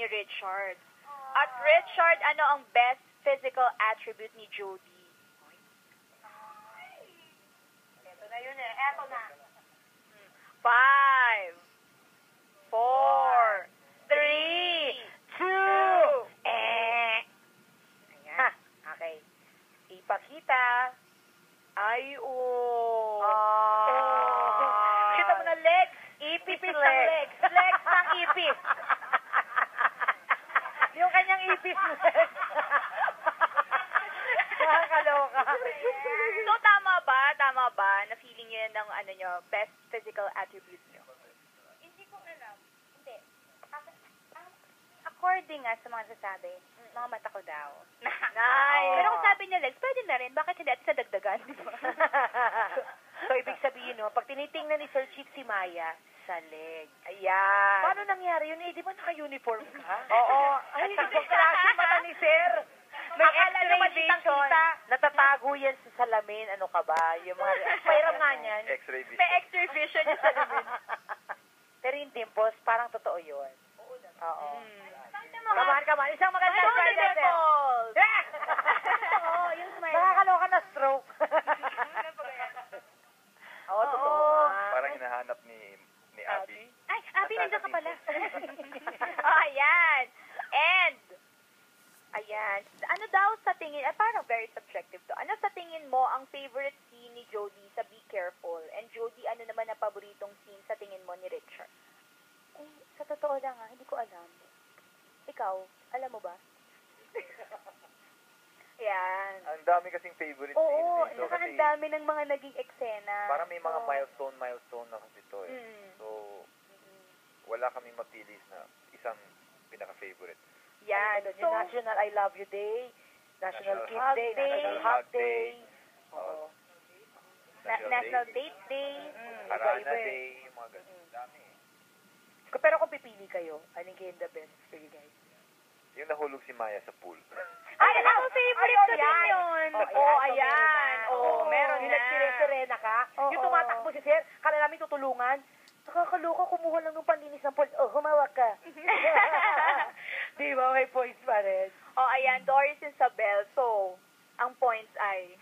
ni Richard. At Richard, ano ang best physical attribute ni Jody? Ito na yun eh. Eto na. 5, 4, 3, 2, Ayan. Okay. Ipakita. Ay, Kita mo na legs. Ipis Ipis ng ng legs. legs. Legs ng ipis. Yung kanyang ipis legs. Nakakaloka. So, tama ba, na feeling niyo yan ng ano nyo, best physical attribute nyo? Hindi ko alam. Hindi. According nga sa mga sasabi, mga mata ko daw. Nice. Pero kung sabi niya legs, pwede na rin. Bakit hindi natin sa dagdagan, di ba? So, ibig sabihin, no, pag tinitingnan ni Sir Chief si Maya, sa leg. Ayan. Paano nangyari yun? Di ba naka-uniform ka? Oo. Ay, ibang klase mata ni Sir. May Akala X-ray naman vision. kitang-kita. Natatago yan sa salamin. Ano ka ba? Yung mga... Pairam nga niyan. X-ray vision. May X-ray vision yung salamin. Pero yung dimples, parang totoo yun. Oo. Mga... Come on. Isang magandang Shoulder Sir. nipples. Oo, yung smile. Nakakaloka na stroke. Oo, totoo nga. Parang hinahanap ni Abby. Ay, Abby, nandiyan ka pala. Oh, ayan. And, ayan. Ano daw sa tingin, parang very subjective to. Ano sa tingin mo ang favorite scene ni Jody sa Be Careful? And Jody, ano naman ang paboritong scene sa tingin mo ni Richard? Eh, sa totoo lang hindi ko alam. Ikaw, alam mo ba? Ayan. Ang dami kasing favorite Oo, scenes dito saka ang dami ng mga naging eksena. parang may mga Oo. milestone na kasi ito eh. Mm. So, wala kaming mapili na isang pinaka-favorite. Yan. Yung So, National I Love You Day, National National Kiss Hug Day, Day, National Hug Day. Oo. National Date Day. Harana iba-iba eh. Day, yung mga ganun. Dami eh. Pero kung pipili kayo, alin kayo the best for you guys? Yung nahulog si Maya sa pool. Ay, ako favorite ko din yun. Oh, Ayan. Oh, Meron yung na. nagsire-sirena ka. Oo. Yung tumatakbo si Sir, kala namin tutulungan. Nakakaloka, kumuha lang ng panlinis ng pool. Oh, humawak ka. Di ba, may points pa rin. Oh, ayan. Doris and Sabel. So, ang points ay